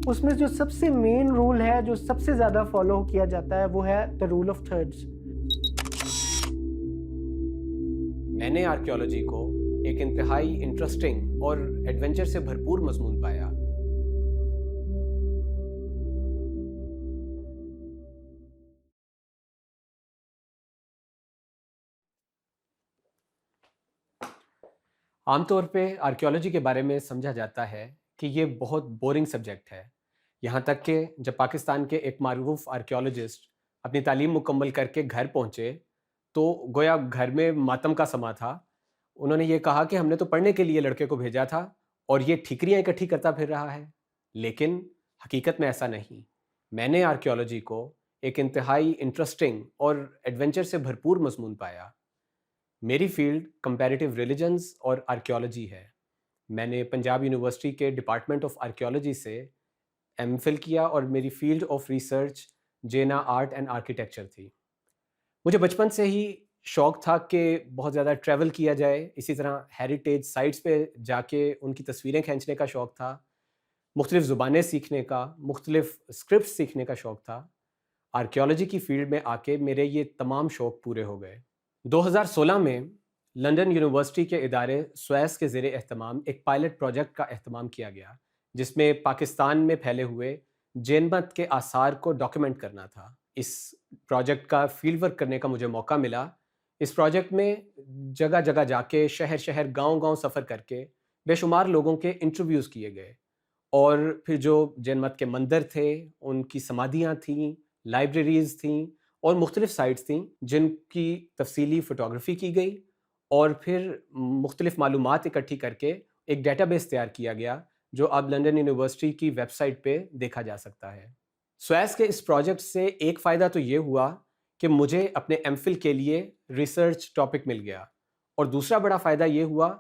اس میں جو سب سے مین رول ہے، جو سب سے زیادہ فالو کیا جاتا ہے، وہ ہے دا رول آف تھرڈز۔ میں نے آرکیالوجی کو ایک انتہائی انٹرسٹنگ اور ایڈونچر سے بھرپور مضمون پایا۔ عام طور پہ آرکیالوجی کے بارے میں سمجھا جاتا ہے کہ یہ بہت بورنگ سبجیکٹ ہے، یہاں تک کہ جب پاکستان کے ایک معروف آرکیالوجسٹ اپنی تعلیم مکمل کر کے گھر پہنچے تو گویا گھر میں ماتم کا سما تھا۔ انہوں نے یہ کہا کہ ہم نے تو پڑھنے کے لیے لڑکے کو بھیجا تھا اور یہ ٹھیکریاں اکٹھی کرتا پھر رہا ہے، لیکن حقیقت میں ایسا نہیں۔ میں نے آرکیالوجی کو ایک انتہائی انٹرسٹنگ اور ایڈونچر سے بھرپور مضمون پایا۔ میری فیلڈ کمپیریٹیو ریلیجنز اور آرکیالوجی ہے۔ میں نے پنجاب یونیورسٹی کے ڈپارٹمنٹ آف آرکیالوجی سے ایم فل کیا اور میری فیلڈ آف ریسرچ جینا آرٹ اینڈ آرکیٹیکچر تھی۔ مجھے بچپن سے ہی شوق تھا کہ بہت زیادہ ٹریول کیا جائے، اسی طرح ہیریٹیج سائٹس پہ جا کے ان کی تصویریں کھینچنے کا شوق تھا، مختلف زبانیں سیکھنے کا، مختلف اسکرپٹس سیکھنے کا شوق تھا۔ آرکیالوجی کی فیلڈ میں آ کے میرے یہ تمام شوق پورے ہو گئے۔ 2016 میں لندن یونیورسٹی کے ادارے سویس کے زیر اہتمام ایک پائلٹ پروجیکٹ کا اہتمام کیا گیا، جس میں پاکستان میں پھیلے ہوئے جین مت کے آثار کو ڈاکیومنٹ کرنا تھا۔ اس پروجیکٹ کا فیلڈ ورک کرنے کا مجھے موقع ملا۔ اس پروجیکٹ میں جگہ جگہ جا کے، شہر شہر، گاؤں گاؤں سفر کر کے بے شمار لوگوں کے انٹرویوز کیے گئے، اور پھر جو جین مت کے مندر تھے، ان کی سمادھیاں تھیں، لائبریریز تھیں اور مختلف سائٹس تھیں جن کی تفصیلی فوٹوگرافی کی گئی، اور پھر مختلف معلومات اکٹھی کر کے ایک ڈیٹا بیس تیار کیا گیا جو اب لندن یونیورسٹی کی ویب سائٹ پہ دیکھا جا سکتا ہے۔ سویس کے اس پروجیکٹ سے ایک فائدہ تو یہ ہوا کہ مجھے اپنے ایم فل کے لیے ریسرچ ٹاپک مل گیا، اور دوسرا بڑا فائدہ یہ ہوا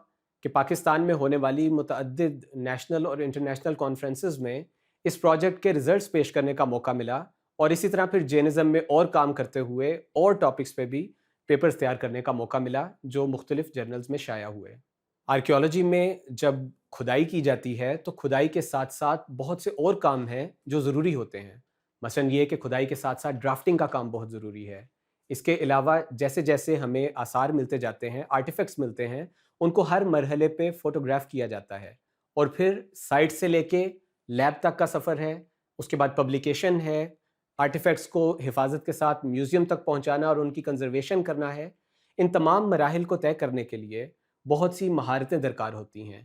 کہ پاکستان میں ہونے والی متعدد نیشنل اور انٹرنیشنل کانفرنسز میں اس پروجیکٹ کے ریزلٹس پیش کرنے کا موقع ملا، اور اسی طرح پھر جینزم میں اور کام کرتے ہوئے اور ٹاپکس پہ بھی پیپرز تیار کرنے کا موقع ملا جو مختلف جرنلز میں شائع ہوئے۔ آرکیالوجی میں جب کھدائی کی جاتی ہے تو کھدائی کے ساتھ ساتھ بہت سے اور کام ہیں جو ضروری ہوتے ہیں۔ مثلا یہ کہ کھدائی کے ساتھ ساتھ ڈرافٹنگ کا کام بہت ضروری ہے۔ اس کے علاوہ جیسے جیسے ہمیں آثار ملتے جاتے ہیں، آرٹیفیکٹس ملتے ہیں، ان کو ہر مرحلے پہ فوٹوگراف کیا جاتا ہے، اور پھر سائٹ سے لے کے لیب تک کا سفر ہے، اس کے بعد پبلیکیشن ہے، آرٹیفیکٹس کو حفاظت کے ساتھ میوزیم تک پہنچانا اور ان کی کنزرویشن کرنا ہے۔ ان تمام مراحل کو طے کرنے کے لیے بہت سی مہارتیں درکار ہوتی ہیں۔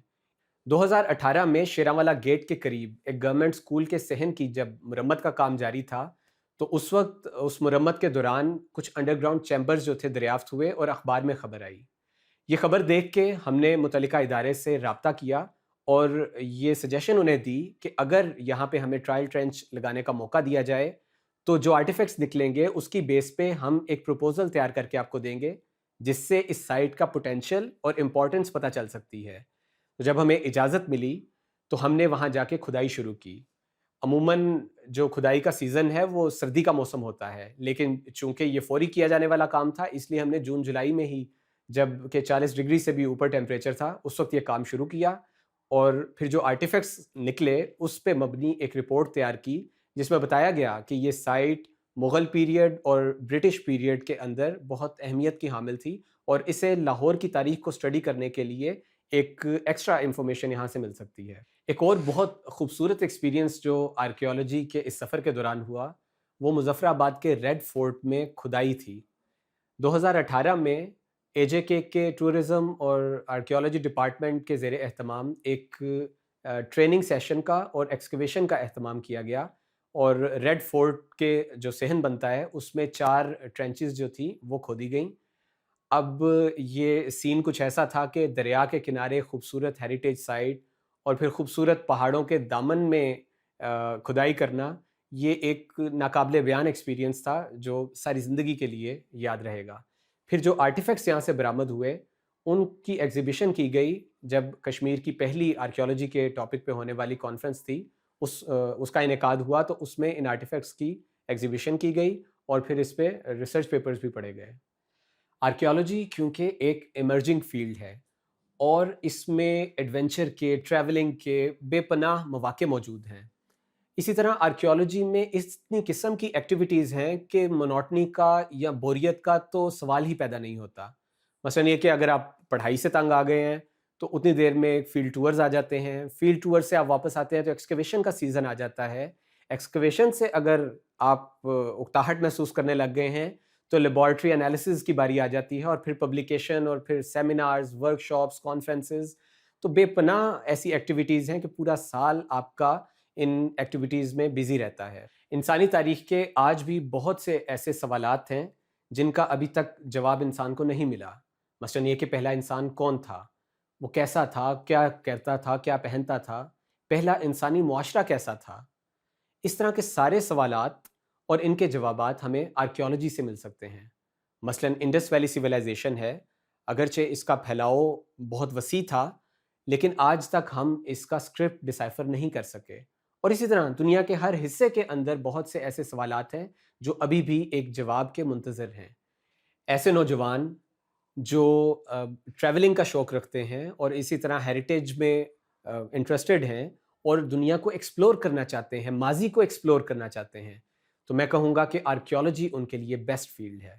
2018 میں شیراںوالا گیٹ کے قریب ایک گورنمنٹ اسکول کے صحن کی جب مرمت کا کام جاری تھا تو اس وقت اس مرمت کے دوران کچھ انڈر گراؤنڈ چیمبرز جو تھے دریافت ہوئے اور اخبار میں خبر آئی۔ یہ خبر دیکھ کے ہم نے متعلقہ ادارے سے رابطہ کیا اور یہ سجیشن انہیں دی کہ اگر یہاں پہ ہمیں ٹرائل ٹرینچ لگانے کا موقع دیا جائے تو جو آرٹیفیکٹس نکلیں گے اس کی بیس پہ ہم ایک پروپوزل تیار کر کے آپ کو دیں گے، جس سے اس سائٹ کا پوٹینشیل اور امپورٹنس پتہ چل سکتی ہے۔ تو جب ہمیں اجازت ملی تو ہم نے وہاں جا کے کھدائی شروع کی۔ عموماً جو کھدائی کا سیزن ہے وہ سردی کا موسم ہوتا ہے، لیکن چونکہ یہ فوری کیا جانے والا کام تھا اس لیے ہم نے جون جولائی میں ہی، جب کہ 40 ڈگری سے بھی اوپر ٹیمپریچر تھا، اس وقت یہ کام شروع کیا، اور پھر جو آرٹیفیکٹس نکلے اس پہ مبنی ایک رپورٹ تیار کی جس میں بتایا گیا کہ یہ سائٹ مغل پیریڈ اور برٹش پیریڈ کے اندر بہت اہمیت کی حامل تھی، اور اسے لاہور کی تاریخ کو اسٹڈی کرنے کے لیے ایک ایکسٹرا انفارمیشن یہاں سے مل سکتی ہے۔ ایک اور بہت خوبصورت ایکسپیرینس جو آرکیالوجی کے اس سفر کے دوران ہوا وہ مظفر آباد کے ریڈ فورٹ میں کھدائی تھی۔ 2018 میں اے جے کے ٹورزم اور آرکیالوجی ڈپارٹمنٹ کے زیر اہتمام ایک ٹریننگ سیشن کا اور ایکسکیویشن کا اہتمام کیا گیا، اور ریڈ فورٹ کے جو صحن بنتا ہے اس میں 4 ٹرینچز جو تھیں وہ کھودی گئیں۔ اب یہ سین کچھ ایسا تھا کہ دریا کے کنارے خوبصورت ہیریٹیج سائٹ اور پھر خوبصورت پہاڑوں کے دامن میں کھدائی کرنا، یہ ایک ناقابل بیان ایکسپیرینس تھا جو ساری زندگی کے لیے یاد رہے گا۔ پھر جو آرٹیفیکٹس یہاں سے برآمد ہوئے ان کی ایگزیبیشن کی گئی جب کشمیر کی پہلی آرکیالوجی کے ٹاپک پہ ہونے والی کانفرنس تھی، اس کا انعقاد ہوا تو اس میں ان آرٹیفیکٹس کی ایگزیبیشن کی گئی اور پھر اس پہ ریسرچ پیپرز بھی پڑھے گئے۔ آرکیالوجی کیونکہ ایک ایمرجنگ فیلڈ ہے اور اس میں ایڈونچر کے، ٹریولنگ کے بے پناہ مواقع موجود ہیں۔ اسی طرح آرکیولوجی میں اتنی قسم کی ایکٹیویٹیز ہیں کہ منوٹنی کا یا بوریت کا تو سوال ہی پیدا نہیں ہوتا. مثلاً یہ کہ اگر آپ پڑھائی سے تنگ آ گئے ہیں تو اتنی دیر میں فیلڈ ٹورز آ جاتے ہیں، فیلڈ ٹور سے آپ واپس آتے ہیں تو ایکسکیویشن کا سیزن آ جاتا ہے. ایکسکیویشن سے اگر آپ اکتاہٹ محسوس کرنے لگ گئے ہیں تو لیبارٹری انالیسز کی باری آ جاتی ہے، اور پھر پبلیکیشن، اور پھر سیمینارز، ورک شاپس، کانفرنسز. تو بے پناہ ایسی ایکٹیویٹیز ہیں کہ پورا سال آپ کا ان ایکٹیویٹیز میں بزی رہتا ہے. انسانی تاریخ کے آج بھی بہت سے ایسے سوالات ہیں جن کا ابھی تک جواب انسان کو نہیں ملا. مثلاً یہ کہ پہلا انسان کون تھا، وہ کیسا تھا، کیا کرتا تھا، کیا پہنتا تھا، پہلا انسانی معاشرہ کیسا تھا. اس طرح کے سارے سوالات اور ان کے جوابات ہمیں آرکیولوجی سے مل سکتے ہیں. مثلاً انڈس ویلی سویلائزیشن ہے، اگرچہ اس کا پھیلاؤ بہت وسیع تھا لیکن آج تک ہم اس کا اسکرپٹ ڈیسائفر نہیں کر سکے. اور اسی طرح دنیا کے ہر حصے کے اندر بہت سے ایسے سوالات ہیں جو ابھی بھی ایک جواب کے منتظر ہیں. ایسے نوجوان جو ٹریولنگ کا شوق رکھتے ہیں اور اسی طرح ہیریٹیج میں انٹرسٹڈ ہیں اور دنیا کو ایکسپلور کرنا چاہتے ہیں، ماضی کو ایکسپلور کرنا چاہتے ہیں، تو میں کہوں گا کہ آرکیولوجی ان کے لیے بیسٹ فیلڈ ہے.